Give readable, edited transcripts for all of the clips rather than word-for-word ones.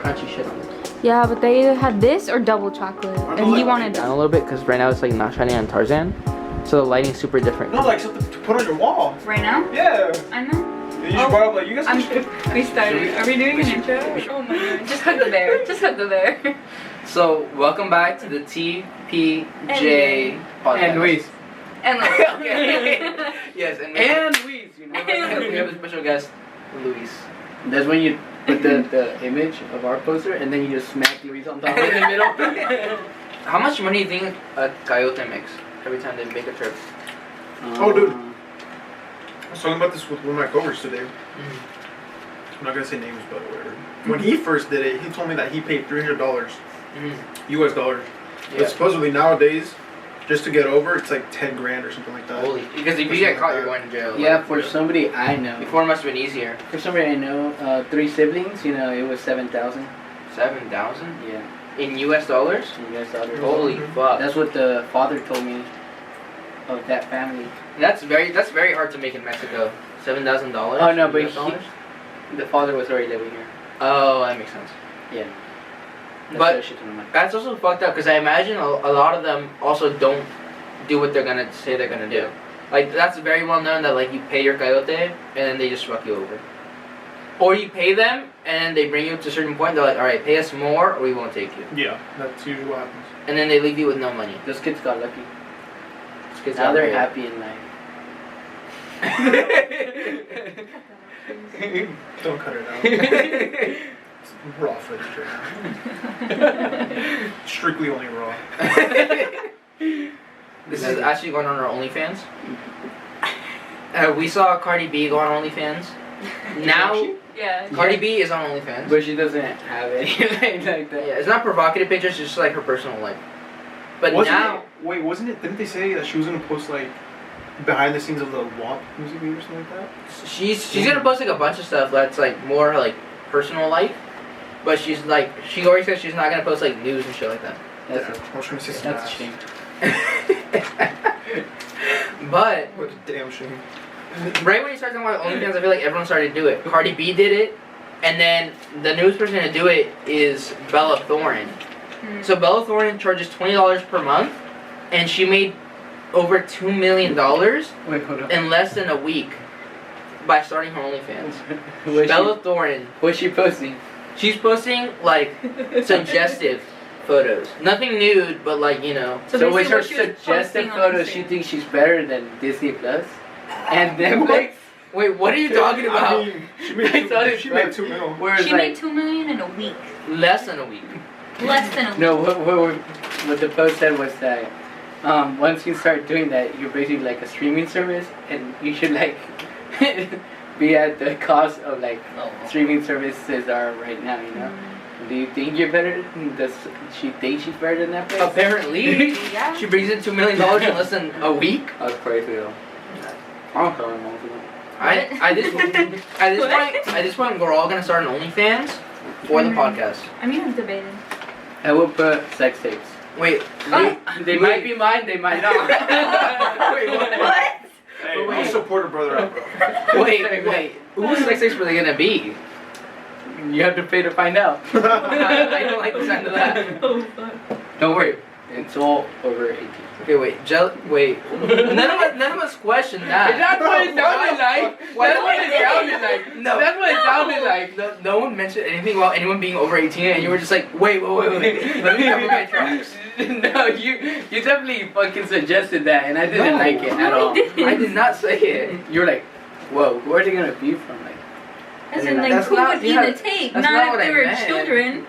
crunchy shit on it. Yeah, but they either had this or double chocolate, and he wanted Down a little bit because right now it's like not shining on Tarzan, so the lighting's super different. No, like something to put on your wall. Right now? Yeah. I know. You just brought up like you guys. We started. Are we doing an intro? Oh my god. Just hug the bear. Just hug the bear. So welcome back to the TP&J Podcast. And Luis. And like, Okay. Yes, and Luis, you we have a special guest, Luis. That's when you put the image of our poster and then you just smack Luis on top in the middle. How much money do you think a coyote makes every time they make a trip? Oh, dude. I was talking about this with one of my coworkers today. I'm not gonna say names, but whatever. When he first did it, he told me that he paid $300 US dollars. Yeah. But supposedly nowadays, just to get over, it's like 10 grand or something like that. Holy, because if you get caught, you're going to jail. Yeah, like, for somebody I know. Before it must have been easier. For somebody I know, 3 siblings, you know, it was 7,000. 7,000 Yeah, in US dollars. in US dollars. Holy fuck! That's what the father told me of that family. That's very hard to make in Mexico. $7,000. Oh, no, but US dollars? The father was already living here. Oh, that makes sense. Yeah. But that's also fucked up because I imagine a lot of them also don't do what they're gonna say they're gonna do. Like that's very well known that like you pay your coyote and then they just fuck you over. Or you pay them and they bring you to a certain point. They're like, all right, pay us more or we won't take you. Yeah, that's usually what happens. And then they leave you with no money. Those kids got lucky. Those kids Now out they're there. happy in life. Don't cut it out. It's raw footage right now. Strictly only raw. This is actually going on our OnlyFans. We saw Cardi B go on OnlyFans. Now, yeah. Cardi B is on OnlyFans. But she doesn't have anything like that. Yeah, it's not provocative pictures, it's just like her personal life. But now, Wasn't it? Didn't they say that she was gonna post like behind the scenes of the WAP music video or something like that? she's gonna post like a bunch of stuff that's like more like personal life. But she's like, she already said she's not gonna post like news and shit like that. That's I was gonna say some That's a ass. shame. But What a damn shame. right when you start talking about OnlyFans, I feel like everyone started to do it. Cardi B did it, and then the newest person to do it is Bella Thorne. So Bella Thorne charges $20 per month, and she made over $2 million Wait, hold on. in less than a week by starting her OnlyFans. What's Bella Thorne, what's she posting? she's posting like suggestive photos. Nothing nude, but like, you know. So with her basically what she was suggestive posting on photos, she Instagram. thinks she's better than Disney Plus and Netflix. Wait, what are you talking about? I mean, she made I thought it- she made 2 mil. Whereas She made $2 million in a week. Less than a week. Less than a week. no, what the post said was that once you start doing that, you're basically like a streaming service, and you should like be at the cost of like streaming services are right now. You know. Do you think you're better? Does she think she's better than Netflix? Apparently, Yeah. she brings in $2 million in less than a week. That's crazy though. I'm calling most of them. At this point, we're all gonna start an OnlyFans for the podcast. I mean, I'm debating. I will put sex tapes. Wait, They might be mine, they might not. Wait, what? Hey, Wait. I'll support a brother out, bro. wait. Whose sex tapes were they gonna be? You have to pay to find out. I don't like the sound of that. Oh, fuck. Don't worry, it's all over 18. Okay, wait. None of us questioned that. That's what it sounded like. Why- That's what it sounded like. No. That's what it sounded like. No one mentioned anything about anyone being over 18, and you were just like, wait. Let me cover my tracks. No, you definitely fucking suggested that, and I didn't No. like it at all. I did not say it. You were like, whoa, where are they gonna be from? Like, As And in, then like, that's who not- would be yeah, the tape? that's Not not if what they I were meant. children.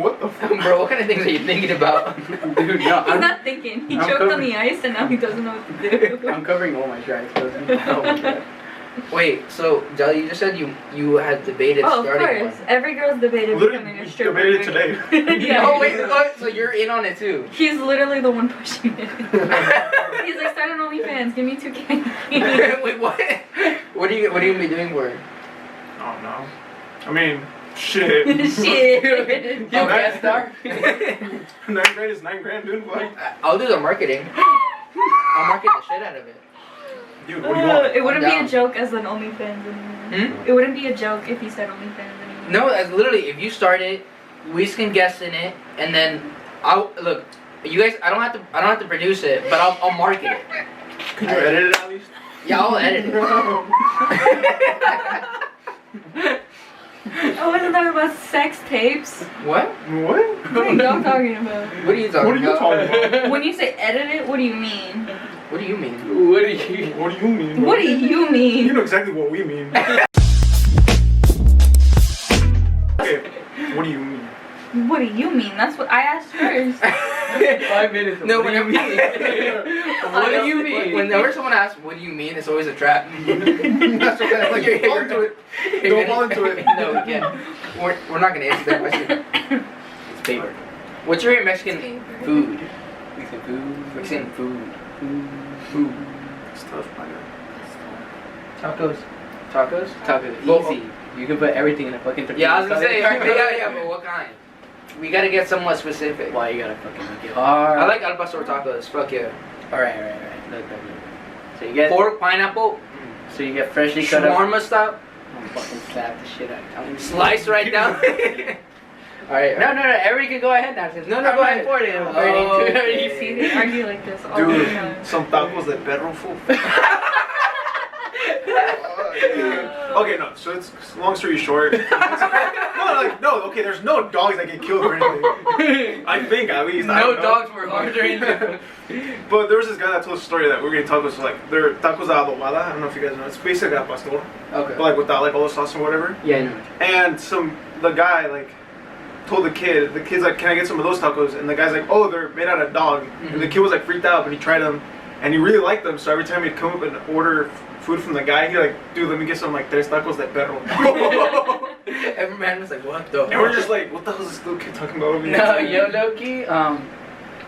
What the fuck? Bro, what kind of things are you thinking about? dude, no, He's not thinking. He I'm choked on covered. the ice and now he doesn't know what to do. I'm covering all my tracks. Oh my God. Wait, so Jelly, you just said you had debated Oh, of starting course. Every girl's debated Literally, becoming a we stripper. debated today. Yeah. Oh wait, so you're in on it too. He's literally the one pushing it. He's like, start an OnlyFans, give me 2K. Wait, what? What are you gonna be doing for it? Oh no. I mean, shit. Shit. You guest star? 9 grand is 9 grand, dude. Like, I'll do the marketing. I'll market the shit out of it. dude, what do you want? It wouldn't I'm be down. a joke as an OnlyFans anymore. Hmm? It wouldn't be a joke if he said OnlyFans anymore. No, as literally, if you start it, we can guest in it, and then I'll look. You guys, I don't have to produce it, but I'll market it. Could you edit it at least? Yeah, I'll edit it. I wasn't talking about sex tapes. What? What? What are y'all talking about? What are you talking What are you about? talking about? When you say edit it, what do you mean? What do you mean? What do you? What do you mean? What do you You mean? know exactly what we mean. Okay, what do you mean? What do you mean? That's what I asked first. 5 minutes. No, what do you whenever mean? What do you mean? Whenever someone asks, "What do you mean?" it's always a trap. That's what I'm like. You're Fall into it. Don't fall into it. No, we can't. We're not gonna answer that question. It's paper. What's your Mexican food? Mexican food. Mexican food. Food. It's tough, I know. Tacos. Tacos. Tacos. Well, Easy. You can put everything in a fucking tortilla. Yeah, I was gonna say. Yeah, but what kind? We gotta get somewhat specific. Why you gotta fucking make it hard? I like al pastor tacos. Fuck yeah. Alright. Look. So you get. Pork, pineapple, So you get freshly cut up. shawarma style, I'm fucking slap the shit out of you. slice right down. Alright. No. Everybody can go ahead now. No, go ahead. Oh, Okay. See, they argue like this all the Dude, time. some tacos de perro fool. Okay, no. So it's long story short. Okay. There's no dogs that get killed or anything. I think at least. I No don't know. dogs were harmed or anything. But there was this guy that told a story that we're getting tacos. So like they're tacos adobada. I don't know if you guys know. It's basically al pastor, Okay. but like without like all the sauce or whatever. Yeah, I know. And the guy like told the kid's like, "Can I get some of those tacos?" And the guy's like, "Oh, they're made out of dog." And the kid was like freaked out, but he tried them, and he really liked them. So every time he'd come up and order food from the guy, he'd like, "Dude, let me get some like tres tacos de perro." Every man was like, "What the?" And we're just like, "What the hell is this little kid talking about over here?" No, yo, Loki.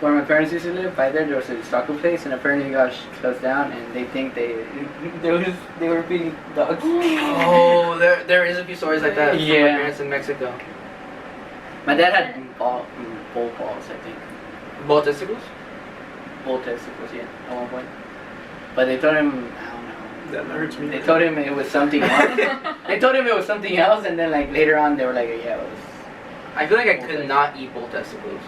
Where my parents used to live, by there was a taco place, and apparently it got closed down, and they think they were feeding dogs. Oh, there is a few stories like that. From my Yeah. parents in Mexico. My dad had bull balls, I think. Bull testicles? Bull testicles, yeah, at one point. But they told him, I don't know. That hurts me. They told him it was something else. They told him it was something else, and then like later on they were like, yeah, it was. I feel like I could not eat bull testicles.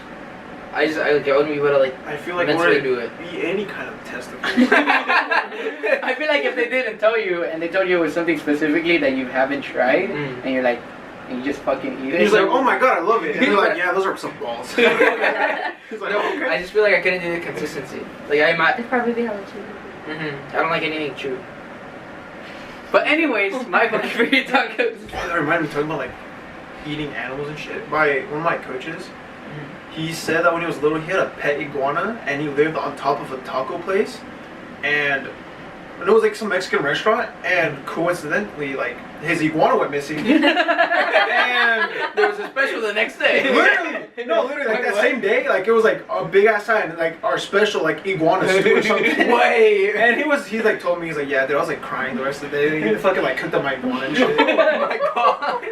I wouldn't be able to like. I feel like mentally we're do it. eat any kind of testicle. I feel like if they didn't tell you, and they told you it was something specifically that you haven't tried, and you're like, and you just fucking eat it. He's like, "Oh my god, I love it." And they're like, "Yeah, those are some balls." He's like, "Okay." I just feel like I couldn't do the consistency. Like I might. It's probably the hella cheap. I don't like anything chew. But anyways, my fucking favorite tacos. Oh, that reminded me talking about like eating animals and shit. By one of my coaches, he said that when he was little, he had a pet iguana, and he lived on top of a taco place, and it was like some Mexican restaurant, and coincidentally, like his iguana went missing, and There was a special the next day. literally like that same day, like it was like a big ass sign, like our special like iguana stew or something. Wait. And he like told me, he's like, "Yeah, dude, I was like crying the rest of the day. He fucking like cooked up my iguana and shit." Oh my god.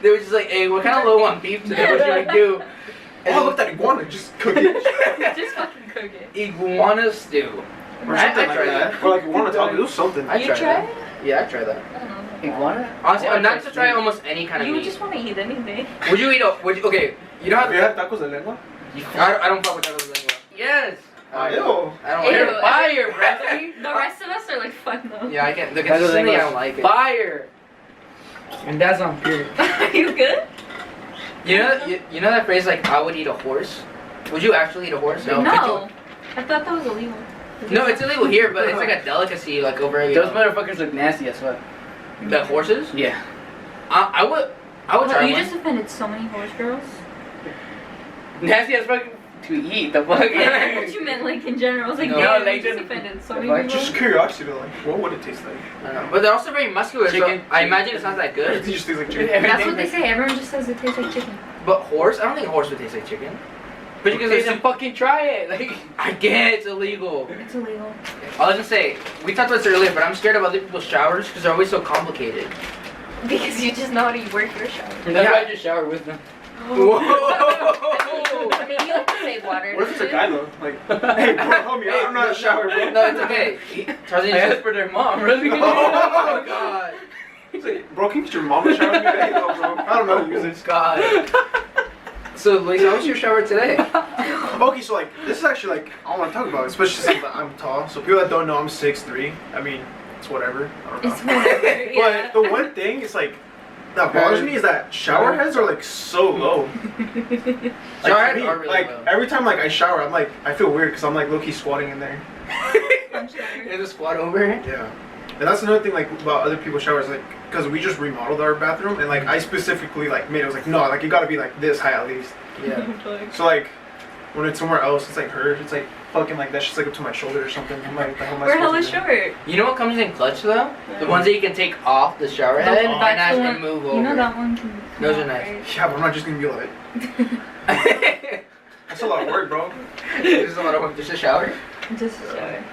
They were just like, "Hey, we're kind of low on beef today. What should we do?" And I looked at iguana, just cook it. Just fucking cook it. Iguana stew. Or I something like tried that. Or like iguana taco, do something. I You tried try that. Yeah, I tried that. I don't know. Iguana? Honestly, not to try almost any kind of You meat. just want to eat anything. Would you eat okay, you don't have You have tacos de lengua? I don't fuck with tacos de lengua. Yes. Ew. I don't like They're it. fire, Bradley. The rest of us are like, fuck no. Yeah, I can't. The Tacos de consistency, I lengua don't like it. Fire. And that's on period. Are you good? You know that phrase like I would eat a horse? Would you actually eat a horse? No. Could I thought that was illegal. you? No, it's illegal here, but it's like a delicacy like over here. Those motherfuckers look nasty as fuck. The horses? Yeah. I would try You one. just offended so many horse girls. Nasty as fuck to eat, the fuck. Yeah, that's what you meant, like in general. I was like, No, yeah, like you just the- offended so the many fuck? people. Just curiosity, though, like, what would it taste like? I don't know. But they're also very muscular, Chicken. so I imagine it's not that It good. just tastes like chicken. That's what they say. Everyone just says it tastes like chicken. But horse? I don't think horse would taste like chicken. But because They there's just fucking try it. Like, I get it's illegal. It's illegal. I was gonna say, we talked about this earlier, but I'm scared of other people's showers because they're always so complicated. Because you just know how to work your shower. that's why I just shower with them. Whoa! I mean, you have to save water. What if it's a guy, though? Like, hey, bro, help me out. I'm not a shower, bro. No, it's okay. Tarzan I asked for their mom, really? Oh my god. He's like, bro, can you get your mom to shower with me? Hey, no, bro. I don't know how to use it. God. So, Luis, how was your shower today? Okay, so like this is actually like I want to talk about it, especially since I'm tall. So people that don't know, I'm 6'3". I mean, it's whatever. I don't know. It's whatever. Yeah. But the one thing is like that bothers me is that shower heads are like so low. Like, Shower to heads me, are really like low. every time like I shower, I'm like I feel weird because I'm like low-key squatting in there. There's a squat over it. Yeah. And that's another thing like about other people's showers, like because we just remodeled our bathroom and like I specifically like made it was like no, like it gotta be like this high at least. Yeah. So like when it's somewhere else, it's like hers. It's like fucking like that's just like up to my shoulder or something. I'm like, the hell am I We're hella supposed to do? short. You know what comes in clutch though? The ones that you can take off the shower head and That's the actually one- move over. You know that one can. Those are come nice. out, Yeah, but I'm not just gonna be like that's a lot of work, bro. This is a lot of work. Just a shower. right? Just a shower.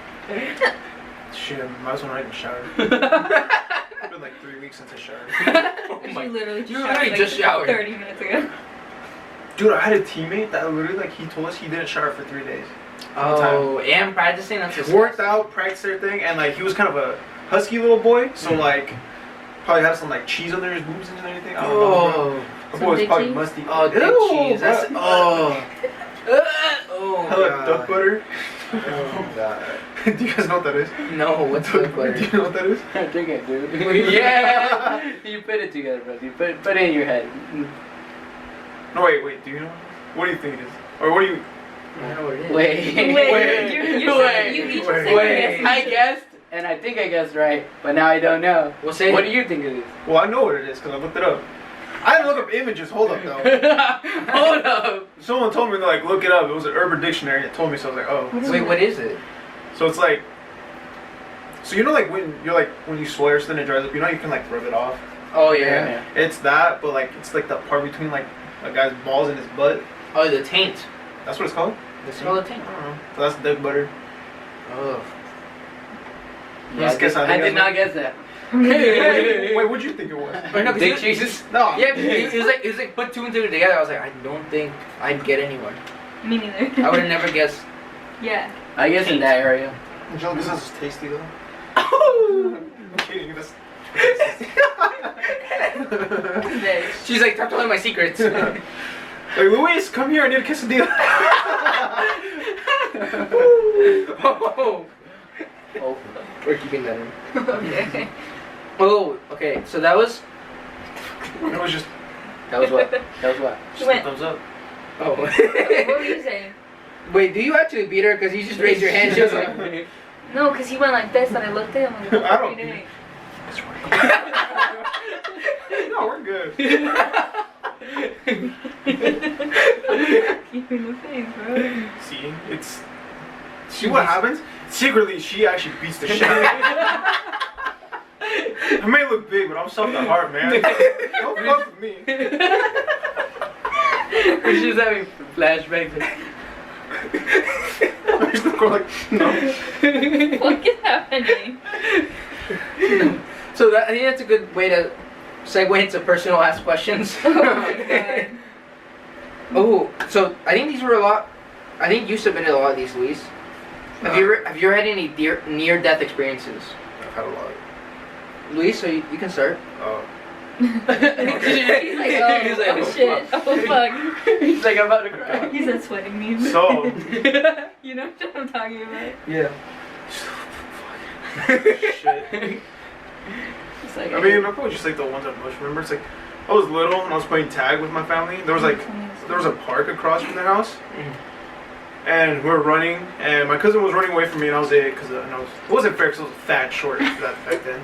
Shit, might as well not even shower. It's been like 3 weeks since I showered. Oh You my. literally just You showered. literally like, just showered. 30 minutes ago. Dude, I had a teammate that literally like he told us he didn't shower for 3 days. Oh, and practicing. That's just Worked out, practiced everything, and like he was kind of a husky little boy, so like probably had some like cheese under his boobs and anything. I don't know. Bro. Oh. The Some boy was dick probably cheese? musty. Oh, dick Ew, cheese. That's bro. oh. Oh. Hella God. duck butter. Oh God. Do you guys know what that is? No, what's duck Do butter? you know what that is? I think I do. Yeah. You put it together, bro. You put it in your head. No, wait. Do you know? What do you think it is? Or what do you? I don't know what it is. Wait. You each said wait. yes. I guessed, and I think I guessed right, but now I don't know. We'll say. What do you think it is? Well, I know what it is because I looked it up. I didn't look up images. Hold up, though. Hold up. Someone told me to like look it up. It was an Urban Dictionary. It told me, so I was like, oh. Wait, what is it? So it's like, so you know, like when you're like when you swear something it dries up. You know, you can like rub it off. Oh yeah. It's that, but like it's like the part between like a guy's balls and his butt. Oh, the taint. That's what it's called. The smell of taint. I don't know. So that's duck butter. Oh. Let's guess how I you did guys not guess that. Wait, what'd you think it was? Wait, no, 'cause Dick you- cheeses? No. Yeah, it was like put two and two together. I was like, I don't think I'd get anyone. Me neither. I would have never guessed. Yeah. I guess in that area. Angelica, this is tasty though. Oh. I'm kidding. This. She's like, stop telling my secrets. Hey, Luis, come here. I need a quesadilla. Oh. Oh. We're keeping that in. Okay. Oh, okay. So that was It was just That was what? That was what? She went. thumbs up. oh. What were you saying? Wait, do you actually beat her? Because you just raised your hand. She was like, No, because he went like this and I looked at him and I don't- what are you doing? No, we're good. Keeping the face, bro. See, it's. See what happens? Secretly, she actually beats the shit out of me. I may look big, but I'm soft at heart, man. Don't fuck with me. She's having flashbacks. I just go like, no. What is happening? so that, I think that's a good way to segue into personal ask questions. Oh my god. Oh, so I think these were a lot. I think you submitted a lot of these, Luis. Have you ever had any near-death experiences? I've had a lot. Luis, so you can start. Oh. He's like, oh, He's like, oh shit, oh fuck. He's like, I'm about to cry. He said sweating memes. So. You know what I'm talking about? Yeah. Shit. It's like, I mean, I probably just like the ones I most remember. It's like, I was little and I was playing tag with my family. There was a park across from the house. And we were running, and my cousin was running away from me, and I was it wasn't fair because I was fat, short back then.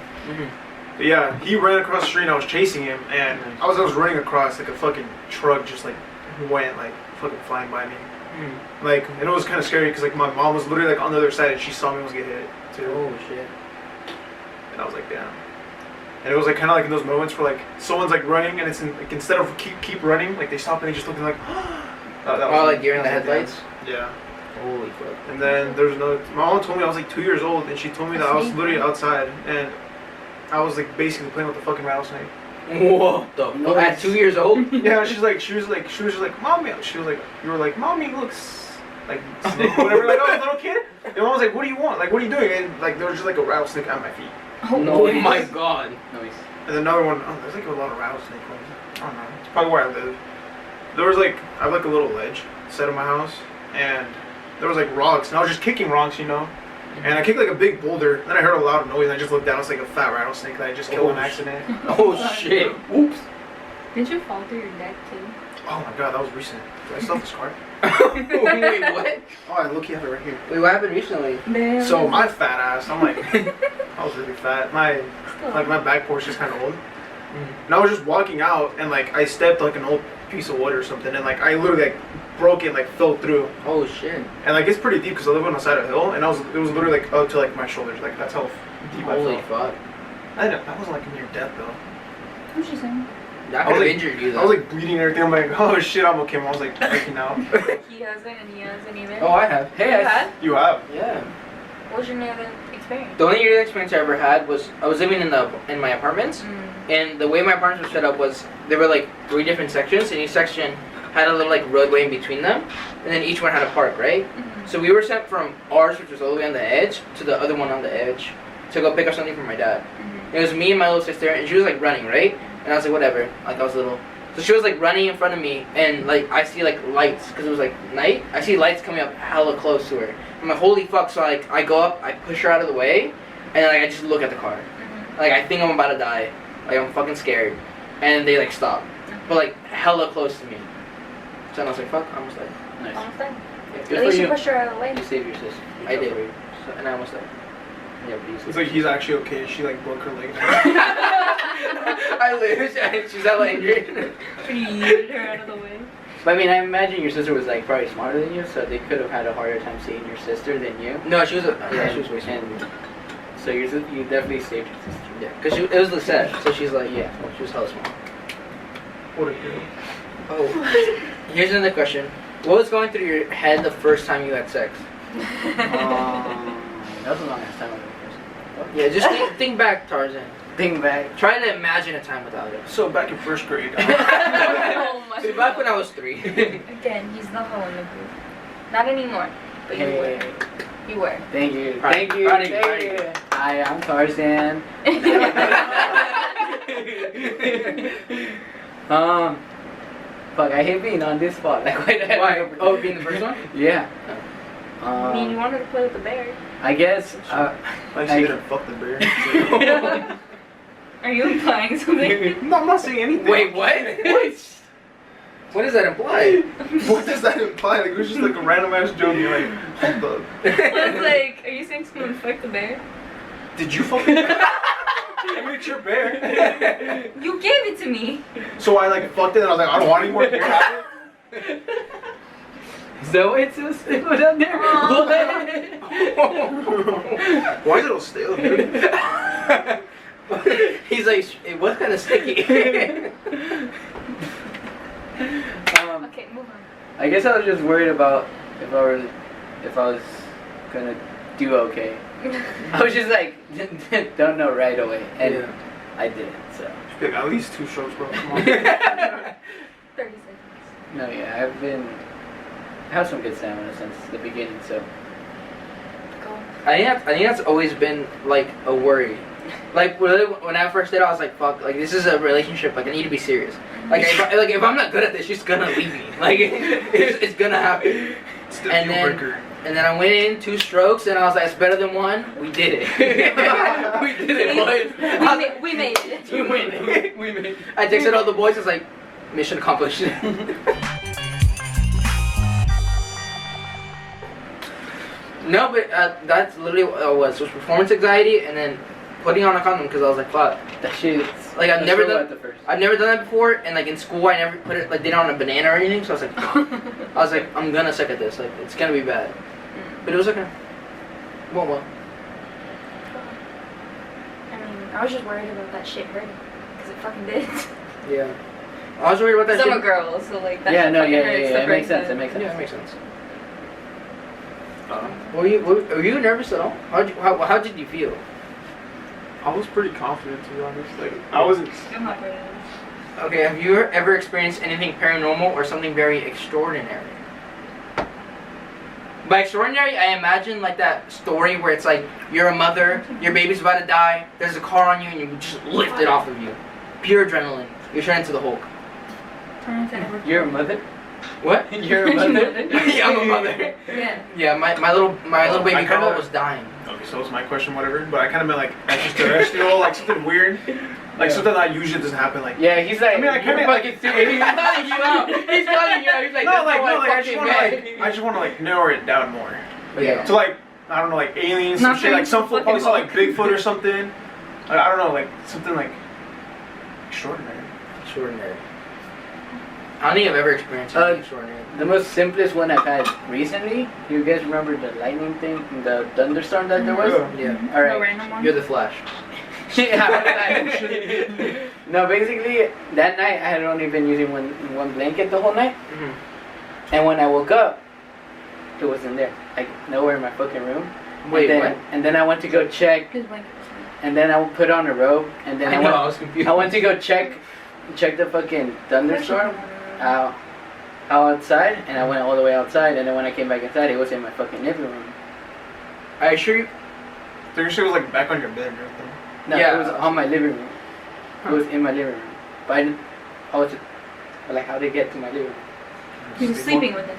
But yeah, he ran across the street, and I was chasing him, and I was running across like a fucking truck, just like went like fucking flying by me, like, and it was kind of scary because like my mom was literally like on the other side, and she saw me almost get hit too. Oh shit. And I was like, damn. And it was like kind of like in those moments where like someone's like running, and it's like instead of keep running, like they stop and they just looking like. That was like you're in the headlights. Yeah. Holy fuck. And then there's another. My mom told me I was like 2 years old, and she told me that I was literally outside, and I was like basically playing with the fucking rattlesnake. What the fuck? At 2 years old? Yeah, she was just like, mommy. She was like, you were like, mommy looks like snake, or whatever. Like, oh, little kid. And mom was like, what do you want? Like, what are you doing? And like, there was just like a rattlesnake at my feet. Oh my god. Noise. And then another one. Oh, there's like a lot of rattlesnake ones. I don't know. It's probably where I live. there was like, I have like a little ledge set in my house, and there was like rocks, and I was just kicking rocks, you know. And I kicked like a big boulder, then I heard a loud noise, and I just looked down, it's like a fat rattlesnake that I just killed on accident. Oh shit! Oops. Did you fall through your deck too? Oh my god, that was recent. Do I still have the scar? Wait, what? Oh, I look, you have it right here. Wait, what happened recently? Damn. So my fat ass, I'm like, I was really fat. My back portion is kind of old. And I was just walking out, and like I stepped like an old piece of wood or something, and like I literally like broke it, like fell through. Oh shit! And like it's pretty deep because I live on the side of a hill, and it was literally like up to like my shoulders, like that's how deep Holy I fell. fuck! I wasn't like near death though. What's she saying? That I could was have like- injured you though. I was like bleeding and everything. I'm like, oh shit, I'm okay. I was like freaking out. He hasn't and he hasn't either. oh, I have. Hey, You had? You have? Yeah. What was your near-death experience? The only near-death experience I ever had was I was living in my apartments, and the way my apartments were set up was there were like 3 different sections, and each section had a little like roadway in between them, and then each one had a park, right? So we were sent from ours, which was all the way on the edge, to the other one on the edge to go pick up something from my dad. It was me and my little sister, and she was like running, right? And I was like, whatever, like I was little. So she was like running in front of me, and like I see like lights, because it was like night. I see lights coming up hella close to her. I'm like, holy fuck, so like I go up, I push her out of the way, and then like I just look at the car. Like I think I'm about to die. Like I'm fucking scared. And they like stop. But like hella close to me. So I was like, fuck, I almost died. Nice. Almost done. Yeah. Good At least for you you. pushed her out of the way. You saved your sister. I did. So, and I almost died. Yeah, but you It's like he's actually okay. She like broke her leg. I lose. She's hella injured. You yeeted her out of the way. But I mean, I imagine your sister was like probably smarter than you, so they could have had a harder time seeing your sister than you. No, she was she was way And so you definitely saved your sister. Yeah, because it was Lisette, so she's like, yeah, she was hella small. What a girl. Oh. Here's another question. What was going through your head the first time you had sex? That was a long ass time ago. Yeah, just think back, Tarzan. Think back. Try to imagine a time without it. So back in first grade. Oh my See, back when I was 3. Again, he's the hoe in the group. Not anymore, but you were. Hey, You were. thank you. Proud- Thank you. proud of you, Thank proud of you. Hi, I'm Tarzan. Fuck, I hate being on this spot. Like, Why? Oh, being the first one? Yeah. I mean, you wanted to play with the bear. I guess. I see her fuck the bear. Are you implying something? No, I'm not saying anything. Wait, what? What does that imply? What does that imply? Like it was just like a random ass joke. You're like, hold up. I was like, are you saying someone fucked the bear? Did you fucking? I mean, it's your bear. You gave it to me. So I like fucked it, and I was like, I don't want any more bear. Have it. So it's a still down there. Why is it all stale, dude? He's like, it was kind of sticky. Okay, move on. I guess I was just worried about if I was gonna do okay. I was just like, don't know right away, and Yeah. I didn't. So Like, at least 2 strokes, bro. Come on. 30 seconds. no, yeah, I have some good stamina since the beginning. So Go. I think that's always been like a worry. Like really, when I first did it, I was like, "Fuck! Like this is a relationship. Like I need to be serious. Like if I'm not good at this, she's gonna leave me. Like it's gonna happen." It's the And deal then- breaker. And then I went in 2 strokes, and I was like, "It's better than 1." We did it. We did it, boys. We made it. We win. We made it. I texted all the boys. I was like, "Mission accomplished." No, but that's literally what it was. It was performance anxiety, and then putting on a condom because I was like, "Fuck." that shit. Like I've never done. at the first. I've never done that before, and like in school, I never put it like did it on a banana or anything. So I was like, I was like, I'm gonna suck at this. Like it's gonna be bad, but it was okay. Well. I mean, I was just worried about that shit hurting. Because it fucking did. Yeah. I was worried about that. I'm a shit. girl, so like that Yeah, shit no, fucking yeah, hurts yeah, the it makes first sense. time. It makes sense. Yeah, it makes sense. Were you nervous at all? How did you feel? I was pretty confident, to be honest. Like I wasn't. I'm not ready. Okay, have you ever experienced anything paranormal or something very extraordinary? By extraordinary, I imagine like that story where it's like you're a mother, your baby's about to die, there's a car on you, and you just lift it off of you. Pure adrenaline. You turn into the Hulk. Parents that never. You're a mother? What? You're a mother? Yeah, I'm a mother. Yeah. Yeah, my little baby I girl kinda- was dying. Okay, so it's my question, whatever. But I kind of meant like extraterrestrial, like something weird, like something that usually doesn't happen. Like Yeah, he's like, I mean, I you're kinda- fucking stupid. He's calling you out. He's calling you out. He's like, no, that's like not no, what like I just fucking want to meant. I just want to like narrow it down more. Yeah. To like I don't know, like aliens, some Not shit, like some fucking probably saw like Hulk. Bigfoot or something. I don't know, like something like extraordinary. Extraordinary. I don't think I've ever experienced something extraordinary. The most simplest one I've had recently, you guys remember the lightning thing, the thunderstorm that there was? Yeah. Yeah. Alright. No random one. You're the Flash. Yeah, no, basically, that night I had only been using one blanket the whole night. Mm-hmm. And when I woke up, it wasn't there. Like, nowhere in my fucking room. Wait, and what? then I went to go check, His blanket was in and then I put on a robe, and then I know, I was confused. I went to go check the fucking thunderstorm outside, and I went all the way outside, and then when I came back inside, it was in my fucking living room. I assure you. So your shit was like back on your bed or something. No, Yeah. it was on my living room. It was in my living room. But I was like, how did it get to my living room? He was sleeping with it.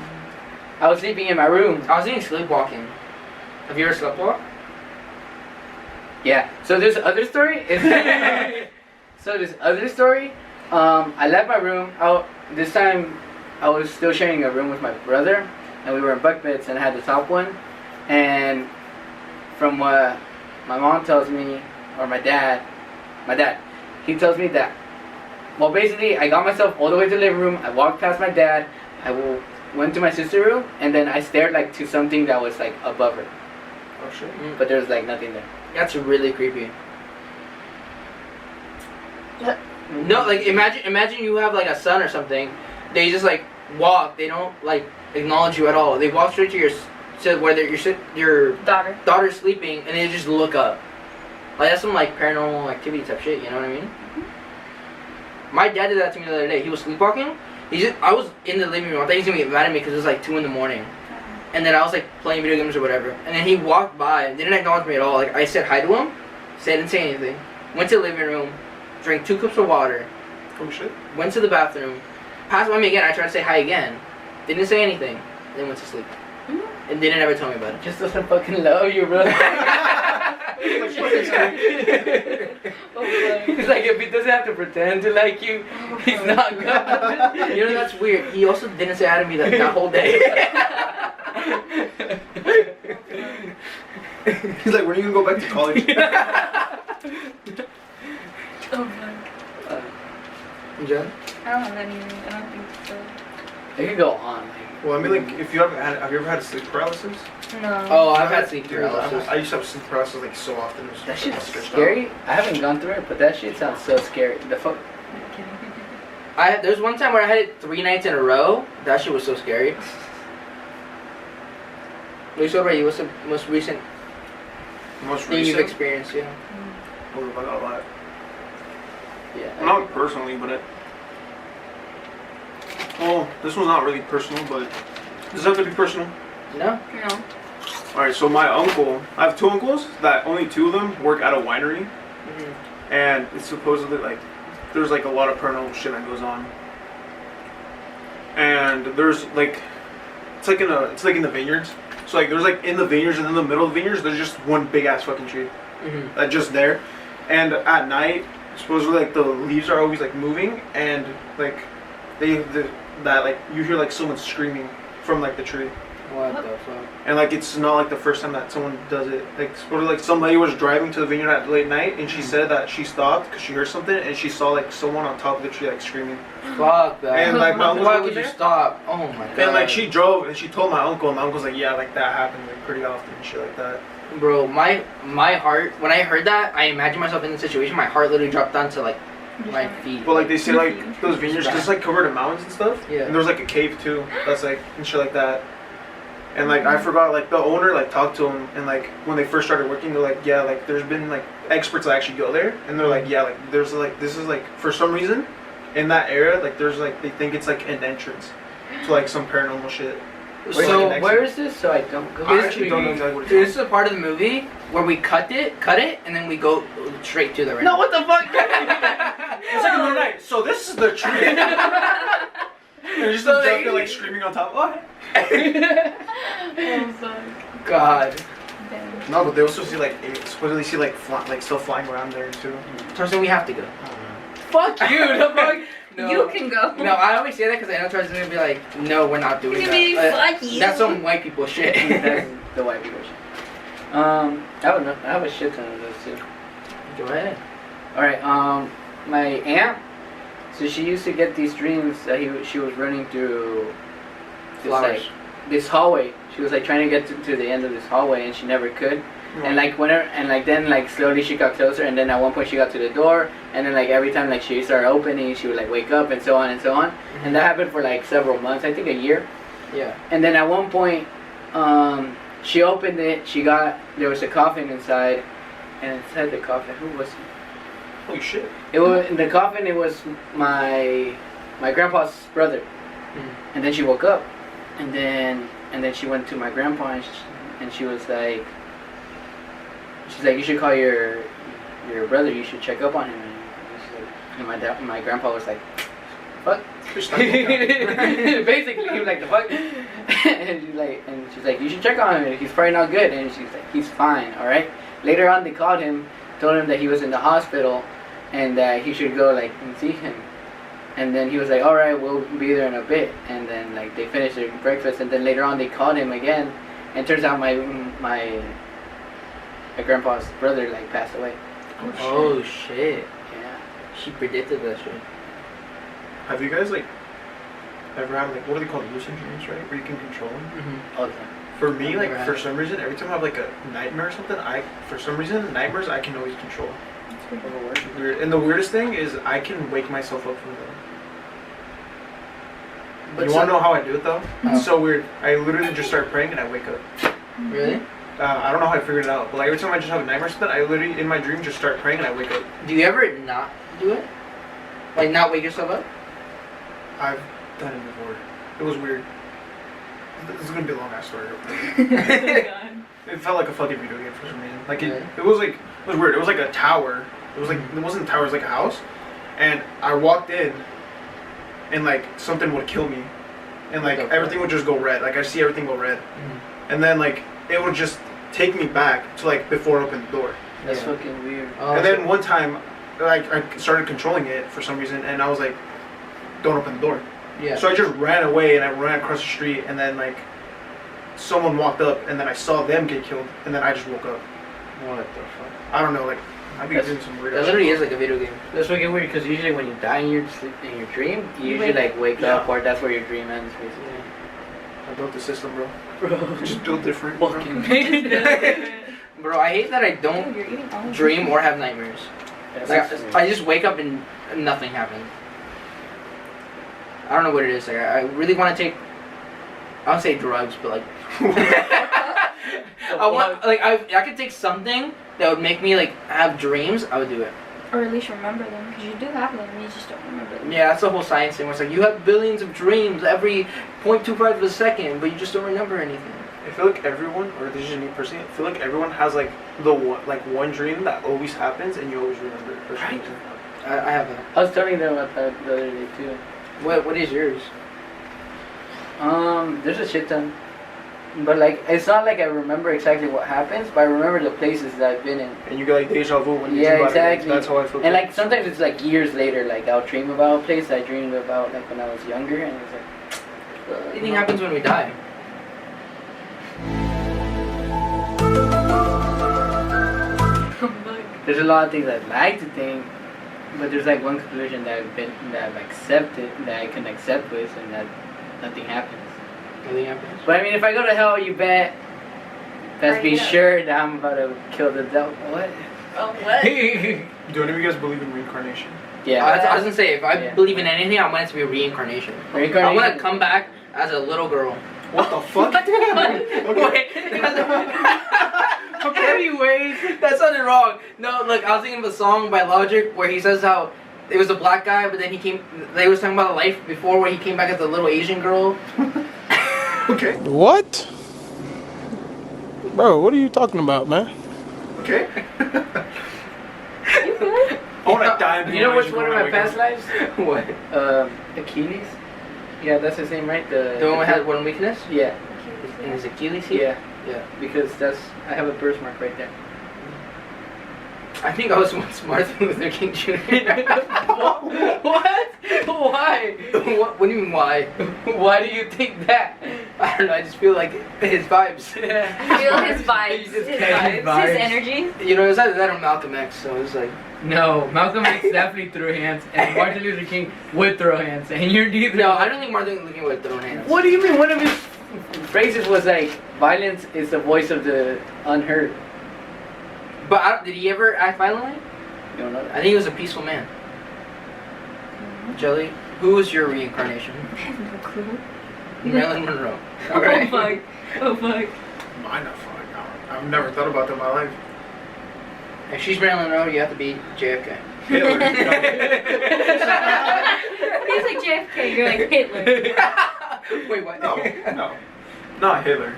I was sleeping in my room. I was thinking sleepwalking. Have you ever sleptwalked? Yeah. So this other story is. I left my room. This time, I was still sharing a room with my brother, and we were in bunk beds, and I had the top one. And from what my mom tells me, or my dad, he tells me that. Well, basically, I got myself all the way to the living room. I walked past my dad. Went to my sister's room, and then I stared like to something that was like above her, Oh shit. but there was like nothing there. That's really creepy. No, like imagine you have like a son or something. They just like walk. They don't like acknowledge you at all. They walk straight to where your Daughter. daughter's sleeping, and they just look up. Like that's some like paranormal activity type shit. You know what I mean? My dad did that to me the other day. He was sleepwalking. I was in the living room. I thought he was gonna get mad at me because it was like 2 in the morning. And then I was like playing video games or whatever. And then he walked by and didn't acknowledge me at all. Like I said hi to him, didn't say anything. Went to the living room, drank 2 cups of water, Oh shit. went to the bathroom, passed by me again. I tried to say hi again, didn't say anything. Then went to sleep. And didn't ever tell me about it. Just doesn't fucking love you, bro. He's like, if he doesn't have to pretend to like you, he's not good. You know that's weird. He also didn't say hi to me that whole day. He's like, when are you gonna go back to college? Oh fuck. Jen? I don't have any. I don't think so. It could go on. Like, Well, I mean, like, if you have you ever had sleep paralysis? No. Oh, I've had sleep Dude, paralysis. I used to have sleep paralysis like so often. It was that fucking shit's sketched out. scary. I haven't gone through it, but that shit sounds so scary. The fuck. I'm kidding. There's one time where I had it 3 nights in a row. That shit was so scary. What's the most recent Most thing you've recent? experienced? Yeah. Oh, I got a lot. Yeah. Not personally, but well, this one's not really personal, but does it have to be personal? No. No. Alright, so my uncle, I have 2 uncles that only 2 of them work at a winery, Mm-hmm. and it's supposedly like there's like a lot of paranormal shit that goes on. And there's like it's like in the vineyards. So like there's like in the vineyards and in the middle of the vineyards there's just one big ass fucking tree. Mm-hmm. That's just there. And at night, supposedly like the leaves are always like moving, and like that like you hear like someone screaming from like the tree. What the fuck? And like it's not like the first time that someone does it. Like supposedly like some lady was driving to the vineyard at late night, and she said that she stopped because she heard something, and she saw like someone on top of the tree like screaming. Fuck that. And like my uncle, Why would you stop? Oh my god. and like she drove and she told my uncle, and my uncle's like, yeah, like that happened like pretty often and shit like that. Bro, my heart, when I heard that, I imagined myself in the situation, my heart literally dropped down to like my feet. But like they say like those vineyards, cause it's like covered in mountains and stuff. Yeah. And there's like a cave too. That's like and shit like that. And like I forgot, like the owner like talked to him, and like when they first started working, they're like, yeah, like there's been like experts that actually go there, and they're like, yeah, like there's like this is like for some reason in that area, like there's like they think it's like an entrance to like some paranormal shit. So like, where is this? So I don't go. I actually don't know exactly what it's Dude, this is a part of the movie where we cut it, and then we go straight to the right. No, what the fuck? It's like a middle night. So this is the tree. They're just So jumping, like screaming on top. What? Oh, fuck. God. Damn. No, but they also see like supposedly see like still flying around there too. Tarzan, we have to go. Fuck you, the fuck. No. You can go. No, I always say that because I know Tarzan's gonna be like, no, we're not doing He's that. gonna be, fuck you. That's some white people shit. That's the white people shit. I have a shit ton of those too. Go ahead. Alright, my aunt, so she used to get these dreams that she was running through Flowers. this hallway. She was like trying to get to the end of this hallway and she never could. And like then like slowly she got closer and then at one point she got to the door and then like every time like she started opening she would like wake up and so on and so on. And that happened for like several months, I think a year. Yeah. And then at one point, she opened it, there was a coffin inside, and inside the coffin, who was it? Holy shit. It was in the coffin. It was my grandpa's brother, and then she woke up, and then she went to my grandpa, and she was like, you should call your brother. You should check up on him. And my grandpa was like, fuck. Basically, he was like, the fuck. and she's like, you should check on him. He's probably not good. And she's like, he's fine. All right. Later on, they called him, told him that he was in the hospital, and that he should go like and see him. And then he was like, all right, we'll be there in a bit. And then like they finished their breakfast, and then later on they called him again, and turns out my grandpa's brother like passed away. Oh shit. Yeah. She predicted that shit. Have you guys like ever had like what are they called, lucid dreams, right? Where you can control them? All the time. For me, like Never for had. some reason, every time I have like a nightmare or something, nightmares I can always control. Weird. And the weirdest thing is I can wake myself up from them. But You want to know how I do it though? Oh. It's so weird. I literally just start praying and I wake up. Really? I don't know how I figured it out, but like every time I just have a nightmare or something, I literally in my dream just start praying and I wake up. Do you ever not do it? Like not wake yourself up? I've done it before. It was weird. This is gonna be a long ass story. Oh my god. It felt like a fucking video game for some reason. Like Really? it was weird. It was like a tower. It was like it wasn't a tower. It was like a house. And I walked in, and like something would kill me, and like What the everything fuck? would just go red. Like I see everything go red, and then like it would just take me back to like before I opened the door. That's Yeah. fucking weird. Oh, And then one time, like I started controlling it for some reason, and I was like, "Don't open the door." yeah. So I just ran away and I ran across the street, and then like someone walked up, and then I saw them get killed, and then I just woke up. What the fuck? I don't know, like I've been That's- doing some weird. That literally is like a video game. That's fucking weird because usually when you die in your sleep, in your dream, you usually like wake Yeah. up or that's where your dream ends basically. I built the system, bro. Bro, Just built different. bro. fucking. Bro, I hate that I don't You're eating all of dream or have nightmares. That's Like fucking weird. I just wake up and nothing happens. I don't know what it is. Like I really want to take. I don't say drugs, but like I want like I could take something that would make me like have dreams. I would do it. Or at least remember them, because you do have them, you just don't remember them. Yeah, that's the whole science thing. Where it's like you have billions of dreams every 0.25 of a second, but you just don't remember anything. I feel like everyone, or this is just me personally, I feel like everyone has like the one dream that always happens and you always remember it. For some Right. reason. I have that. I was telling them about that the other day too. What is yours? There's a shit ton. But like, it's not like I remember exactly what happens, but I remember the places that I've been in. And you get like deja vu when you Yeah, dream about it. exactly. That's how I feel. And like sometimes it's like years later, like I'll dream about a place I dreamed about like when I was younger, and it's like. Anything happens when we die. There's a lot of things I'd like to think, but there's like one conclusion that I've accepted, that I can accept with, and that nothing happens. Nothing happens. But I mean, if I go to hell, you best Right, be yeah. sure that I'm about to kill the devil. What? Oh, what? Do any of you guys believe in reincarnation? Yeah. I was gonna say if I Yeah. believe in anything, I want it to be reincarnation. Reincarnation. I want to come back as a little girl. What the fuck? Wait, Anyways. that sounded wrong. No, look, I was thinking of a song by Logic where he says how it was a black guy, but then they was talking about a life before where he came back as a little Asian girl. Okay. What? Bro, what are you talking about, man? Okay. You good? I want to die. You know what's one of my past lives? What? Achilles. Yeah, that's his name, right? The one that has one weakness? Yeah. And his Achilles heel? Yeah. Because I have a birthmark right there. I think I was once Martin Luther King Jr. What? Why? What do you mean why? Why do you think that? I don't know, I just feel like his vibes. Feel his vibes. His vibes. His energy. You know, it was either that or Malcolm X, so it was like... No, Malcolm X definitely threw hands, and Martin Luther King would throw hands, and you're neither. No, I don't think Martin Luther King would have thrown hands. What do you mean? One of his phrases was like, "Violence is the voice of the unheard." But did he ever act violently? You don't know that? I think he was a peaceful man. Jelly, who was your reincarnation? I have no clue. Marilyn Monroe. Oh fuck. Oh fuck. Mine not fine. I've never thought about that in my life. If she's Marilyn Monroe, you have to be JFK. Hitler. He's like JFK, you're like Hitler. Wait, what? No, not Hitler.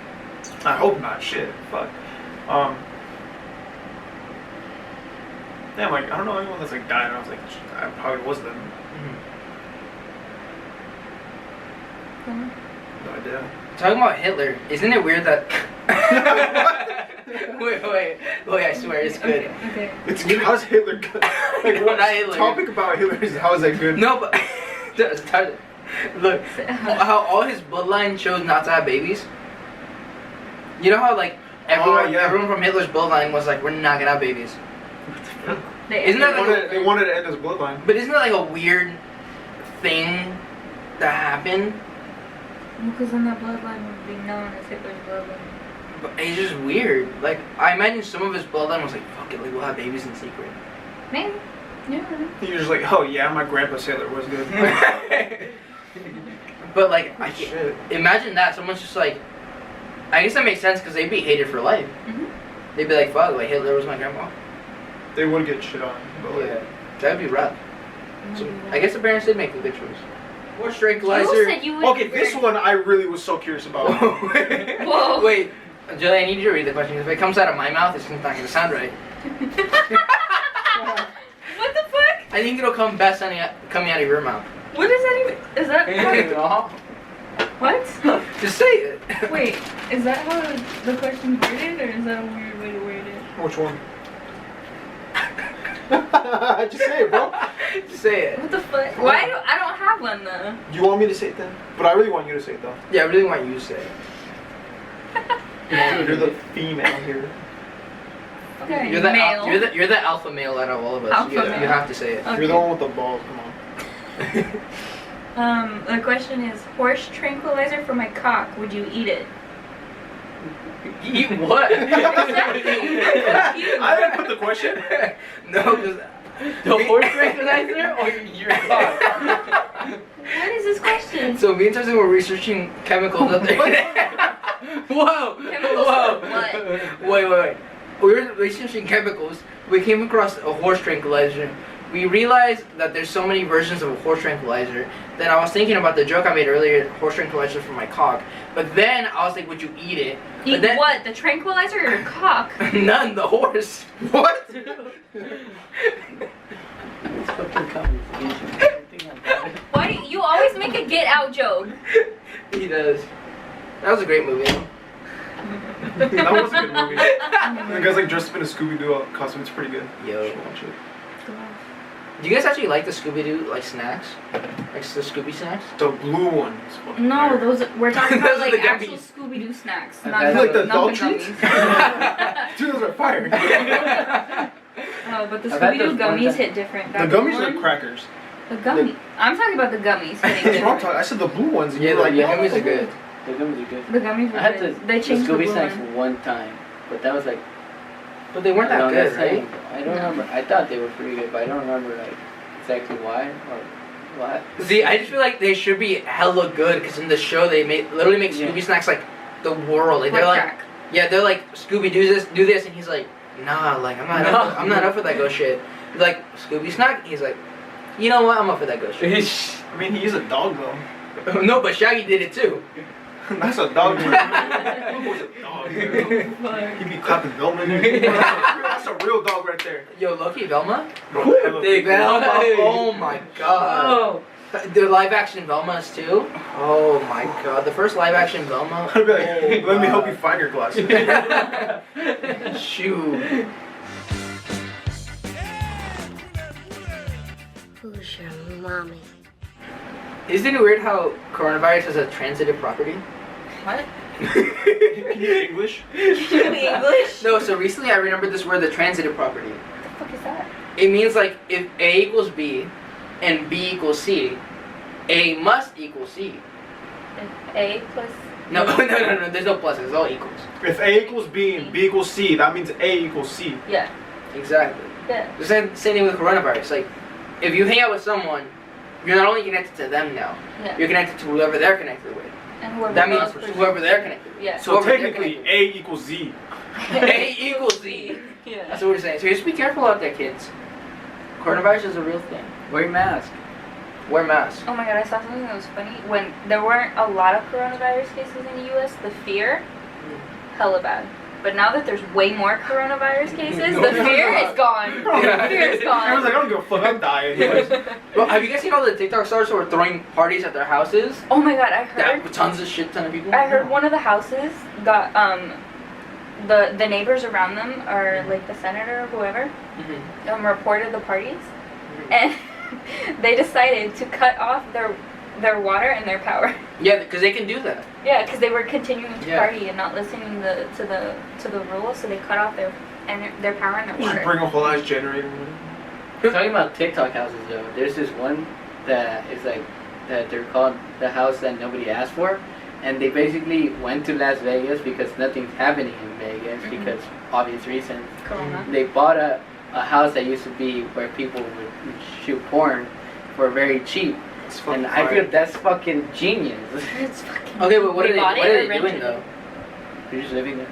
I hope not. Shit, fuck. Damn, like I don't know anyone that's like died. And I was like, I probably was them. No idea. Talking about Hitler, isn't it weird that? wait, I swear it's good. Okay. It's how's Hitler good? Like No, what not Hitler. topic about Hitler is how is that good? No, but look, how all his bloodline chose not to have babies. You know how like everyone from Hitler's bloodline was like, we're not gonna have babies. Isn't that like They wanted to end his bloodline. But isn't that like a weird thing that happened? Because then that bloodline would be known as Hitler's bloodline. But it's just weird. Like I imagine some of his bloodline was like, fuck it, like, we'll have babies in secret. Maybe. Yeah. You're just like, oh yeah, my grandpa's Hitler was good. But like, I Shit. can't imagine that someone's just like. I guess that makes sense because they'd be hated for life. They'd be like, fuck, like Hitler was my grandpa. They would get shit on. But like, Yeah, that'd be rough. So, I guess the parents did make a good choice. What tranquilizer? You said you would. okay, this one I really was so curious about. Whoa. Wait, Julie, I need you to read the question. If it comes out of my mouth, it's not going to sound right. What the fuck? I think it'll come best coming out of your mouth. What is that even? Is that how? What? Just say it. Wait, is that how the question's worded, or is that a weird way to word it? Which one? Just say it, bro. Just say it. What the fuck? Why do I don't have one though? You want me to say it then? But I really want you to say it though. Yeah, I really want you to say it. You're the female here. Okay. You're the male. you're the alpha male out of all of us. Alpha You male. have to say it. Okay. You're the one with the balls. Come on. The question is, horse tranquilizer for my cock. Would you eat it? Eat what? I didn't put the question. No, because The horse tranquilizer or your cock? What is this question? So me and Tyson were researching chemicals up there. Whoa! Chemicals Whoa! for what? Wait. We were researching chemicals. We came across a horse tranquilizer. We realized that there's so many versions of a horse tranquilizer. Then I was thinking about the joke I made earlier, horse tranquilizer for my cock. But then I was like, would you eat it? Eat But then, what? The tranquilizer or your cock? None, the horse. What? It's fucking conversation. Why do you always make a get out joke? He does. That was a great movie. That was a good movie. The guy's like dressed up in a Scooby-Doo costume. It's pretty good. Yo. Should watch it. Do you guys actually like the Scooby-Doo like snacks? Like the Scooby snacks? The blue one is fucking No, fire. those we're talking Those about are like the actual gummies. Scooby-Doo snacks, Okay. not Like the not dog the treats? gummies. Dude, those are fire. Oh, but the I've had Scooby-Doo those one gummies time. hit different. The That gummies blue are one- crackers. The gummy. I'm talking about the gummies hitting That's what I'm different. talking. I said the blue ones. And Yeah, you were like, the gummies are good. The gummies are good. The gummies were I had good. the They changed the Scooby blue snacks one. one time, but that was like But they weren't that around good, that right? same. I don't remember. I thought they were pretty good, but I don't remember like exactly why or what. See, I just feel like they should be hella good because in the show they literally make Yeah. Scooby snacks like the world. Like they're Like like, crack. yeah, they're like Scooby do this, and he's like, nah, like I'm not up for that ghost shit. Like Scooby snack, he's like, you know what, I'm up for that ghost shit. I mean, he is a dog though. No, but Shaggy did it too. That's a dog. That boy's a dog. He be clapping Velma. That's a real dog right there. Yo, Loki, Velma? Big Velma. Velma. Oh my god. Oh. The live action Velmas too? Oh my god. The first live action Velma. I'd be like, let me help you find your glasses. Shoot. Who's your mommy? Isn't it weird how coronavirus is a transitive property? What? Can you English? English? No, so recently I remembered this word, the transitive property. What the fuck is that? It means like if A equals B and B equals C, A must equal C. If A plus. No, no, there's no pluses, it's all equals. If A equals B and B equals C, that means A equals C. Yeah. Exactly. Yeah. The same thing with coronavirus. Like, if you hang out with someone, you're not only connected to them now, Yeah. you're connected to whoever they're connected with. And whoever That means knows for whoever they're connected with. Yeah. So Whoever they're technically, connected A equals Z. with. A equals Z. Yeah. That's what we're saying. So just be careful out there, kids. Coronavirus is a real thing. Wear your mask. Wear masks. Oh my god, I saw something that was funny. When there weren't a lot of coronavirus cases in the US, the fear, hella bad. But now that there's way more coronavirus cases, the fear is gone. Yeah. The fear is I was like, I gone. don't give a fuck, I'm dying. Well, have you guys seen all the TikTok stars who are throwing parties at their houses? Oh my god, I heard. That tons of ton of people. I heard one of the houses got the neighbors around them are like the senator or whoever Mhm. reported the parties, and they decided to cut off their water and their power. Yeah, because they can do that. Yeah, because they were continuing to Yeah. party and not listening to the rules, so they cut off their power and their Just water. bring a whole ass generator. Talking about TikTok houses though, there's this one that is like that they're called the house that nobody asked for, and they basically went to Las Vegas because nothing's happening in Vegas because obvious reasons. Corona. They bought a house that used to be where people would shoot porn for very cheap, It's fucking and I fire. feel that's fucking genius. It's fucking. Okay, but what They are they, bought what it are or they doing rented though? it? You're just living there.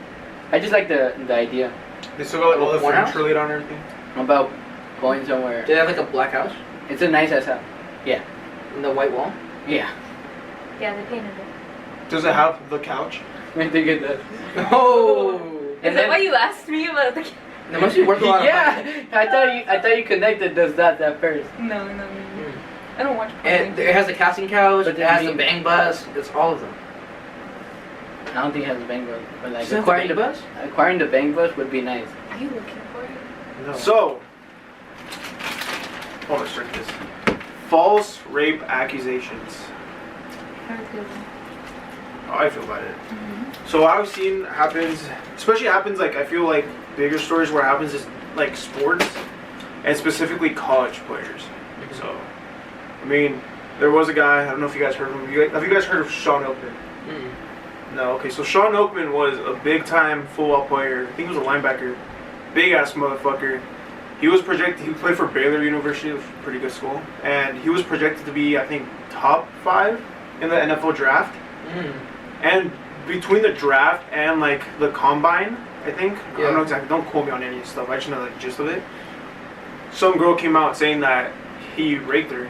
I just like the idea They still got like all the One house? furniture laid on and everything. about going somewhere. Do they have like a black house? It's a nice ass house. And the white wall? Yeah. Yeah, they painted it. Does it have the couch? I think it does. Oh! Is that why you asked me about the? That must be worth a lot of money. Yeah, I thought you connected those dots at first. No. I don't watch porn. And it has a casting couch, But it has the then bang bus, it's all of them. I don't think it has a bang bus, but like Does it have the acquiring bang the bus? acquiring the bang bus would be nice. Are you looking for it? No. So, let's drink this. False rape accusations. How I feel about it. So what I've seen happens, especially happens like I feel like bigger stories where it happens is like sports, and specifically college players. So, I mean, there was a guy. I don't know if you guys heard of him. Have you guys heard of Sean Oakman? No. Okay, so Sean Oakman was a big time football player. I think he was a linebacker, big ass motherfucker. He was projected. He played for Baylor University, which is a pretty good school, and he was projected to be, I think, top 5 in the NFL draft. And between the draft and like the combine, I think I don't know exactly. Don't quote me on any stuff. I just know like the gist of it. Some girl came out saying that he raped her,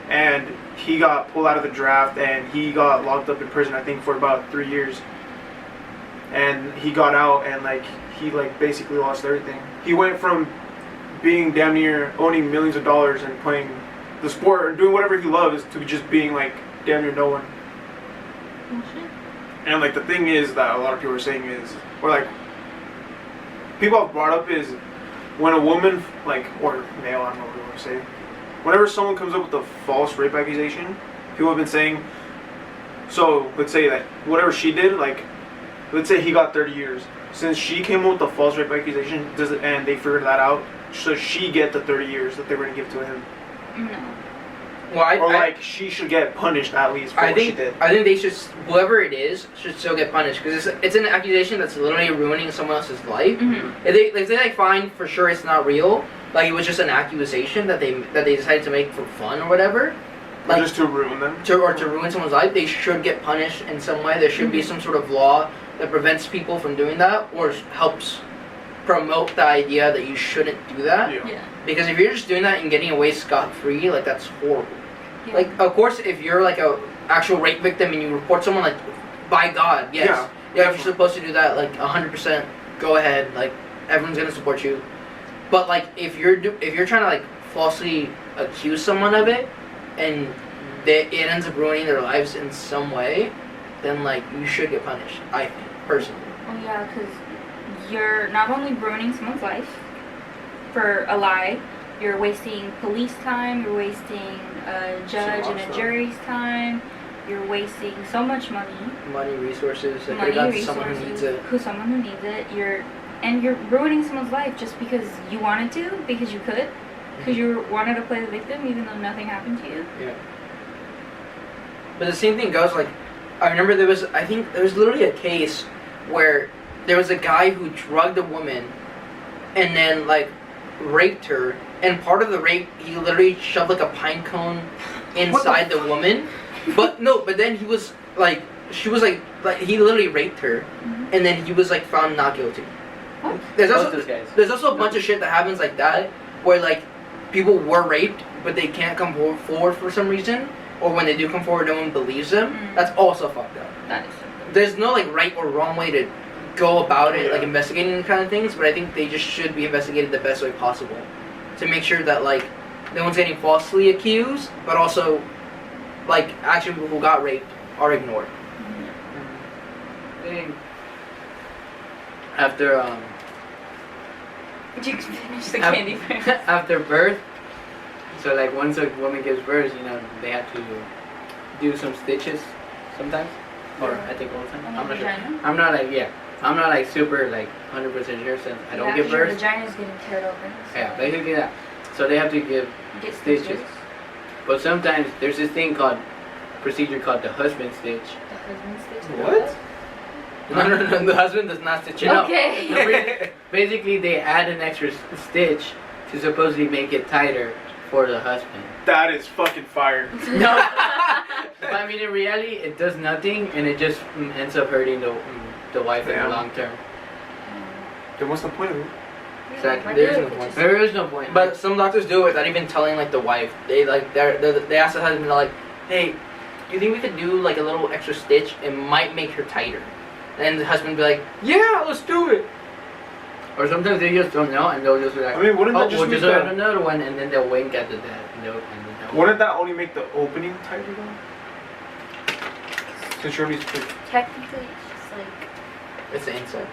and he got pulled out of the draft, and he got locked up in prison. I think for about 3 years. And he got out, and like he like basically lost everything. He went from being damn near owning millions of dollars and playing the sport or doing whatever he loves to just being like damn near no one. And like the thing is that a lot of people are saying is, or like people have brought up is when a woman like or male, I don't know what you want to say. Whenever someone comes up with a false rape accusation, people have been saying. So let's say that whatever she did, like let's say he got 30 years. Since she came up with the false rape accusation, and they figured that out, so she get the 30 years that they were gonna give to him. No. Well, Or like she should get punished at least for I what she think did. I think they should, whoever it is, should still get punished because it's an accusation that's literally ruining someone else's life. If they like find for sure it's not real, like it was just an accusation that they decided to make for fun or whatever, Or like just to ruin them. to ruin someone's life, they should get punished in some way. There should be some sort of law that prevents people from doing that or helps promote the idea that you shouldn't do that. Yeah. Because if you're just doing that and getting away scot-free, like that's horrible. Yeah. Like, of course, if you're like a actual rape victim and you report someone, like by God, yes. Yeah. Yeah, if you're supposed to do that, like 100%, go ahead. Like everyone's gonna support you. But like if you're trying to like falsely accuse someone of it, and it ends up ruining their lives in some way, then like you should get punished. I think personally. Oh yeah, because you're not only ruining someone's life for a lie, you're wasting police time, you're wasting a judge and a jury's time, you're wasting so much money. Money, resources, that Money, could have gone to resources, someone who needs it. someone who needs it. You're ruining someone's life just because you wanted to, because you could, because you wanted to play the victim even though nothing happened to you. Yeah. But the same thing goes, like, I remember there was literally a case where there was a guy who drugged a woman and then, like, raped her. And part of the rape, he literally shoved, like, a pine cone inside the woman. But then he was, like, she was, like he literally raped her. And then he was, like, found not guilty. What? There's also a bunch of shit that happens like that, where, like, people were raped, but they can't come forward for some reason. Or when they do come forward, no one believes them. That's also fucked up. That is. There's no like right or wrong way to go about it, like investigating the kind of things. But I think they just should be investigated the best way possible, to make sure that like no one's getting falsely accused, but also like actually people who got raped are ignored. After Did you finish the candy first? after birth, so like once a woman gives birth, you know, they have to do some stitches sometimes, or I think all the time. I'm not sure. I'm not like super like 100% sure since I don't give birth. Your vagina's getting teared open. So Yeah, basically that. So they have to get stitches. But sometimes there's this procedure called the husband stitch. The husband stitch. What? No, the husband does not stitch it up. Okay. Basically, they add an extra stitch to supposedly make it tighter for the husband. That is fucking fire. No. But I mean, in reality, it does nothing, and it just ends up hurting the wife in the long term. Then what's the point of it? Exactly. There is no point. There is no point. But some doctors do it without even telling like the wife. They like they ask the husband, they're like, "Hey, do you think we could do like a little extra stitch? It might make her tighter." And the husband be like, "Yeah, let's do it." Or sometimes they just don't know, and they'll just be like, I mean, wouldn't that just we'll make just add another one, and then they'll wink at the dad. Wouldn't that only make the opening tighter though? Since you're already Technically, it's just like It's the inside.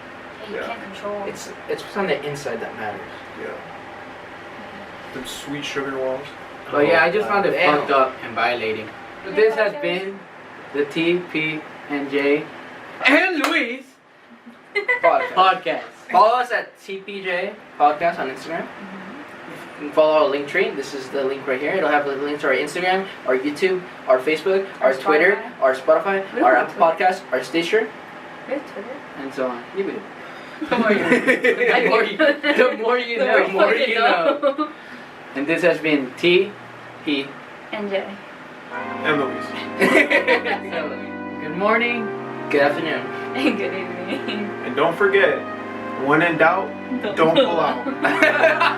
you can't control. It's what's on the inside that matters. Yeah. Them sweet sugar walls. But yeah, I just found it Damn. fucked up and violating. So this has been the TP&J and Luis podcast. Follow us at TPJ Podcast on Instagram. You can follow our Linktree. This is the link right here. It'll have the link to our Instagram, our YouTube, our Facebook, our Twitter, our Spotify, our Apple Podcast, our Stitcher, And so on. you do. The more you know. The more you know. And this has been T.P. And J. And Louise. Good morning. Good afternoon. And good evening. And don't forget, when in doubt, don't pull out.